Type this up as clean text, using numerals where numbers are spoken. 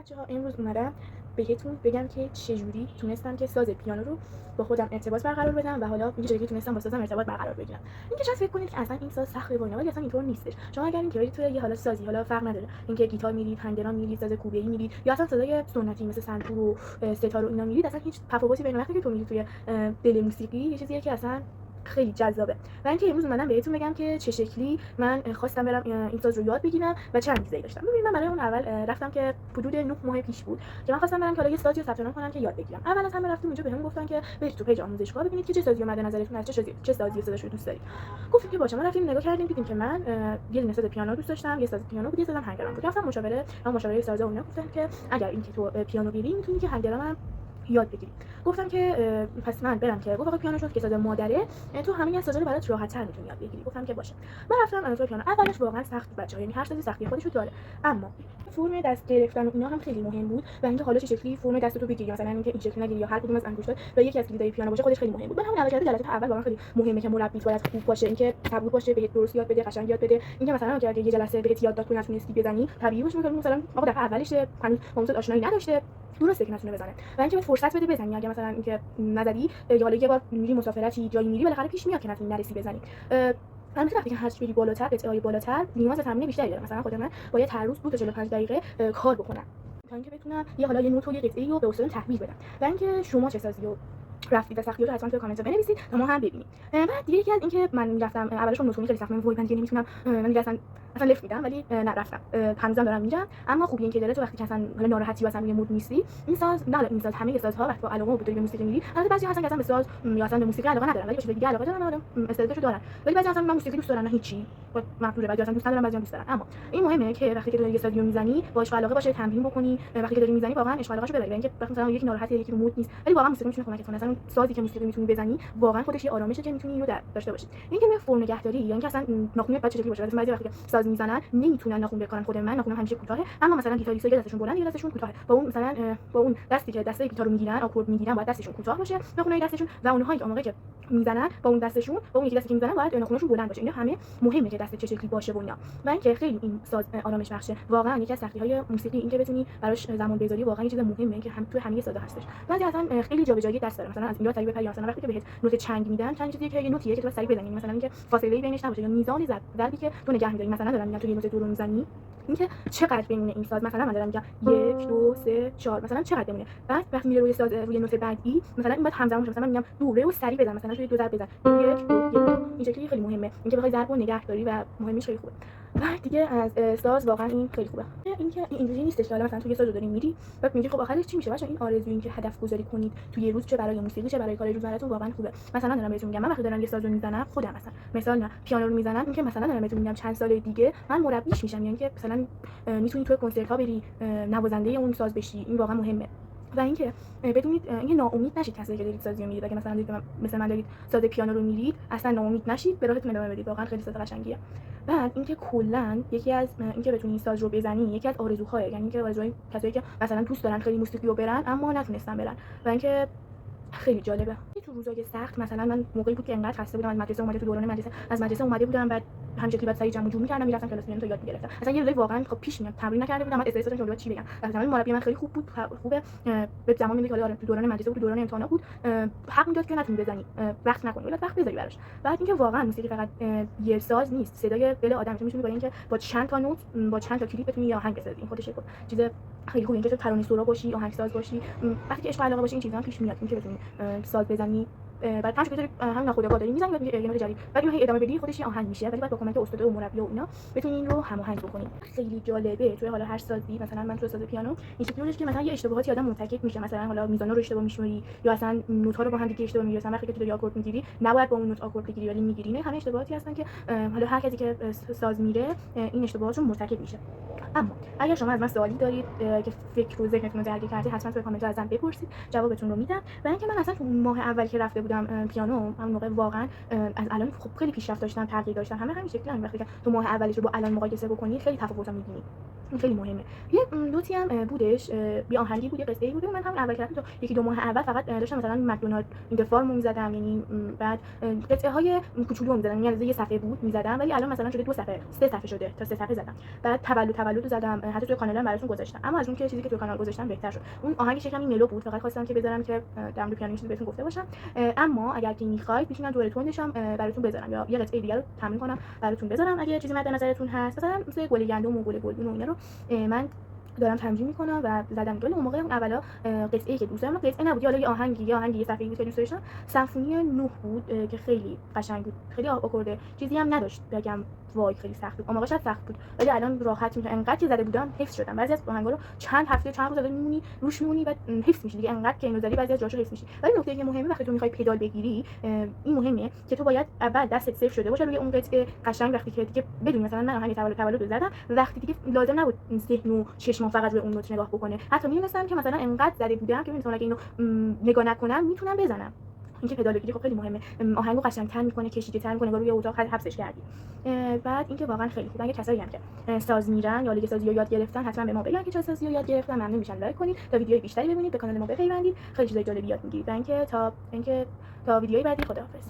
بچه‌ها امروز اومدم بهتون بگم که چجوری تونستم که ساز پیانو رو با خودم ارتباط برقرار بدم و حالا این چجوری تونستم با سازم ارتباط برقرار بگیرم. اینکه شاید فکر کنید که اصلا این ساز سخته و اینا، ولی اصلا اینطور نیستش. شما اگر اینکه برید توی یه حالا سازی، حالا فرق نداره اینکه گیتار میرید، هندران میرید، ساز کوبه‌ای میرید یا اصلا سازای سنتی مثل سنتور و ستار و اینا میرید، اصلا هیچ تفاوتی بین وقتی که تو میرید توی دل موسیقی یه چیزیه که اصلا خیلی جذابه. و اینکه امروز اومدم بهتون بگم که چه شکلی من خواستم برم این ساز رو یاد بگیرم و چه انگیزه‌ای داشتم. ببینید من برای اون اول رفتم که حدود 9 ماه پیش بود که من خواستم برم که حالا یه سازی رو ثبت نام کنم که یاد بگیرم. اول از همه رفتیم اونجا بهمون گفتن که برید تو پیج آموزشگاه ببینید که چه سازی مد نظرتون هست، چه سازی صداش رو دوست دارید. گفتیم که باشه. ما رفتیم نگاه کردیم، دیدیم که من یه دونه ساز پیانو دوست داشتم، یه ساز پیانو بود، یه سازم هندران بود. رفتم مشاوره سازا اونها گفتن که اگر اینکه تو پیانو بری میتونی که هندران هم یاد بگیری. گفتم که پس من برم که گفت آقا پیانو شد که ساز مادره، تو همین سازا رو برات راحت‌تر میتونی یاد بگیری. گفتم که باشه. من رفتم تو پیانو. اولش واقعا سخت بود بچه‌ها، یعنی هر سازی سختی خودش رو داره، اما فرم دست گرفتن و اینا هم خیلی مهم بود و اینکه حالا چه شکلی فرم دستتو بگیری، مثلا اینکه این شکلی نگیری یا هر کدوم از انگشتات و یکی از کلیدهای پیانو باشه خودش خیلی مهم بود. من همون عملکرد جلسات اول واقعا خیلی مهمه که مربی باید خوب باشه، اینکه صبور باشه، بهت درست یاد بده، قشنگ یاد بده. اینکه مثلا اگه یه جلسه بهت یاد داد تو نتونستی بزنی، طبیعی باشه که مثلا آقا دفعه اولش هنوز با اون آشنایی نداشته، درسته که نتونه بزنه و اینکه فرصت بده بزنی. اگه مثلا اینکه نزدی یا حالا یه بار میری مسافرتی جایی میری، بالاخره پیش میاد که نتونی نرسی بزنی. البته وقتی که هرچی بری بالاتر، قطعه‌های بالاتر، نیاز به تمرین بیشتری داره. مثلا خود من باید هر روز 2 تا 45 دقیقه کار بکنم تا اینکه بتونم یه حالا یه نوت و یه قطعه‌ای رو به استاد تحویل بدم. و اینکه شما چه سازی رو رفتید و سختی‌ها رو حتما توی کامنت‌ها بنویسید تا ما هم ببینیم. بعد دیگه یکی از اینکه من رفتم اولش نوتونی خیلی سخت، من وای من دیگه نمیتونم، من دیگه اصلا لفت میدم، ولی نه رفتم. هنوزم دارم میرم. اما خوبی این که داره تو وقتی که اصلا حالا ناراحتی واسه روی مود نیستی، این ساز نه این ساز همه سازها وقتی با علاقه و به موسیقی میری، البته بعضی هستن که اصلا به ساز یا اصلا به موسیقی علاقه ندارن ولی به چیز دیگه علاقه دارن، حالا استعدادشو دارن، ولی بعضی اصلا من موسیقی دوست دارن نه هیچی، مقدوره، بعضی اصلا دوست ندارن، بعضی دوست دارن. اما این مهمه که وقتی که داری یه سازی رو میزنی با عشق علاقه باشه، تمرین بکنی، وقتی که داری میزنی واقعا عشق علاقه‌شو ببری. اینکه وقتی مثلا یکی ناراحته، یکی رو مود نیست، ولی واقعا موسیقی میتونه کمکت کنه. مثلا سازی که موسیقی میتونی بزنی واقعا خودش یه آرامشه که میتونی اینو داشته باشی. اینکه روی فرم نگهداری یا اینکه اصلا ناخونت بچه شکلی باشه. مثلا بعضی وقتی ساز میزنن نمیتونن ناخون بکنن. خود من ناخونم همیشه کوتاهه، اما مثلا گیتاریست‌ها یه دستشون بلند، یه دستشون کوتاهه. با اون مثلا با اون دستی که دسته گیتارو میگیرن، آکورد میگیرن، باید دستشون کوتاه باشه ناخونای دستشون، و اونهایی که موقعی که میزنن با اون دستشون، با اون یکی دستی که میزنن باید ناخوناشون بلند باشه. اینا همه مهمه که دست چه شکلی باشه و اینا. و اینکه خیلی این ساز آرامش بخشه. واقعا یکی از سختی‌های موسیقی اینکه بتونی براش زمان بذاری، واقعا یه چیز مهمه که هم تو همه سازا هستش. بعضی اصلا خیلی جابجایی دست داره، مثلا از اینجا تا به مثلا وقتی که بهت نوت چنگ میدن، چنگ چیزیه که یه نوتیه که تو سریع بزنی، مثلا اینکه فاصله بینش نباشه یا میزان ضربی که تو نگه می‌داری. مثلا دارم میگم تو یه نوت دو رو میزنی، اینکه چقدر بمونه این ساز، مثلا من دارم میگم 1 2 3 4 مثلا چقدر بمونه. بعد وقتی میره روی ساز روی نوت بعدی، مثلا این باید همزمان باشه. مثلا من میگم دو ره و سریع بزن، مثلا توی 2 ضرب بزن 1 2 1 2. این شکلی خیلی مهمه، اینکه بخوای ضرب رو نگه داری و مهمش خیلی خوبه. بعد دیگه از ساز واقعا این خیلی خوبه. اینکه اینجوری نیستش که حالا مثلا تو یه ساز رو داری میری بعد میگی خب آخرش چی میشه. بچه‌ها این آرزو، این که هدف گذاری کنید تو یه روز، چه برای موسیقی چه برای کار روزمره‌تون، واقعا خوبه. مثلا دارم بهتون میگم من وقتی دارم یه ساز رو میزنم، خودم مثلا نه پیانو رو میزنم، اینکه مثلا دارم بهتون میگم چند سال دیگه من مربیش میشم، یعنی که مثلا میتونی تو کنسرت‌ها بری نوازنده اون ساز بشی. این واقعا مهمه. و اینکه بدونید اینکه ناامید نشید کسایی که دارید سازی رو میرید. اگه مثلا دارید مثل من دارید ساز پیانو رو میرید، اصلا ناامید نشید، به راهتون ادامه بدید. واقعا خیلی ساز قشنگیه. بعد اینکه کلا یکی از اینکه بتونی ساز رو بزنی یکی از آرزوهاه، یعنی اینکه آرزوهای کسایی که مثلا دوست دارن خیلی موسیقی رو برن اما نتونستن برن. و اینکه خیلی جالبه. تو روزای سخت مثلا من موقعی بود که انقدر خسته بودم، از مدرسه اومده تو دوران مدرسه از مدرسه اومده بودم، بعد همین بعد سعی جمع و جور می‌کردم میرفتم کلاس پیانو تا یاد می‌گرفتم. اصلا یه روزی واقعا خب پیش میاد تمرین نکرده بودم، بعد استرس داشتم که چی بگم. مثلا مربی من خیلی خوب بود، خوبه به زمان میگه حالا تو دوران مدرسه بود، تو دوران امتحانا بود، حق میداد که نتونی بزنی، وقت نکنی، ولی وقت بذاری براش. بعد اینکه واقعا موسیقی فقط یه ساز نیست، صدای دل آدم میتونی با اینکه با چند تا نوت با چند تا کلیپ بتونی آهنگ بسازی. این خودش چیز خیلی خوبه، اینکه تو ترانه سرا باشی، آهنگساز باشی، وقتی که عشق علاقه باشه این چیزا پیش میاد، اینکه بتونی ساز بزنی. بعد پنج بذاری همین ناخودآگاه داری میزنی، بعد میگه یه نوت جدید، بعد اینو هی ادامه بدی خودش یه آهنگ میشه. ولی بعد با کمک استاد و مربی و اینا بتونی این رو هماهنگ بکنی. خیلی جالبه توی حالا هر سازی. مثلا من تو ساز پیانو این شکلی بودش که مثلا یه اشتباهاتی آدم مرتکب میشه، مثلا حالا میزانا رو اشتباه میشمری یا اصلا نوت‌ها رو با هم دیگه اشتباه میگیری. مثلا وقتی که تو داری آکورد میگیری نباید با اون نوت آکورد بگیری ولی میگیری. نه همه اشتباهاتی هستن که حالا هر کسی که ساز میره این اشتباهات رو مرتکب میشه. اما اگر شما از من سوالی دارید که فکر و ذهنتون رو درگیر کرده، حتما توی کامنت‌ها ازم بپرسید، جوابتون رو میدم. و اینکه من اصلا تو ماه اول که رفته بودم پیانو، همون موقع واقعا از الان خب خیلی پیشرفت داشتم، تغییر داشتم. همین شکلی وقتی که تو ماه اولش رو با الان مقایسه بکنید خیلی تفاوت می‌بینید. این خیلی مهمه. یه نوتی هم بودش، یه آهنگی بود، یه قصه‌ای بود. من همون اول کردم تو 1-2 ماه اول فقط داشتم مثلا مکدونالد این فارمو می‌زدم، یعنی بعد قطعه‌های کوچولو می‌زدم، یعنی یه صفحه بود می‌زدم، ولی الان مثلا شده 2 صفحه، 3 صفحه شده، تا 3 صفحه زدم. بعد تولد زدم، حتی توی کانالم براتون گذاشتم. اما از اون که چیزی که توی کانال گذاشتم بهتر شد. اون آهنگش یکم ملو بود، فقط خواستم که بذارم که در مورد پیانو چیزی بهتون گفته باشم. اما اگر که می‌خواید میتونم دوره تندش هم براتون بذارم یا یه قطعه دیگه رو تمرین کنم براتون بذارم اگه چیزی مد نظرتون هست. مثلا مثل گل گندم و گل گلدون و اینا رو من دارم تمرین میکنم و زدم جلو. اون موقع اون اولا قطعه‌ای که دوست دارم قطعه نبود، حالا یه آهنگی یه صفحه‌ای بود که دوست داشتم، سمفونی نوح بود که خیلی قشنگ بود، خیلی آکورد چیزی هم نداشت بگم وای خیلی سخت بود. اون موقع شاید سخت بود ولی الان راحت میتونم، انقدر که زده بودم حفظ شدم. بعضی از آهنگا رو چند هفته چند روز میمونی روش میمونی و حفظ میشی دیگه، انقدر که اینو زدی بعضی از جاشو حفظ میشی. ولی نکته که مهمه وقتی تو میخوای پدال بگیری، این مهمه که تو باید اول دستت صفر شده باشه روی اون قطعه قشنگ، وقتی که دیگه بدون مثلا من آهنگ تولد رو زدم، وقتی دیگه لازم نبود ذهن و چشم فقط روی اون نوت نگاه بکنه، حتی میدونستم که مثلا انقدر زده بودم که مثلا اگه اینو نگاه نکنم میتونم بزنم. اینکه پدال بگیری خب خیلی مهمه، آهنگو قشنگ‌تر میکنه، کشیده‌تر میکنه، روی اتاق حبسش کردی. بعد اینکه واقعا خیلی خوبه. اگه کسایی هم که ساز میرن یا لیگ سازی رو یاد گرفتن حتما به ما بگن که چه سازی رو یاد گرفتن، ممنون میشم لایک کنید تا ویدیوهای بیشتری ببینید، به کانال ما بپیوندید، خیلی چیزای جالبی یاد میگیرید. تا اینکه تا ویدیوهای بعدی، خداحافظ.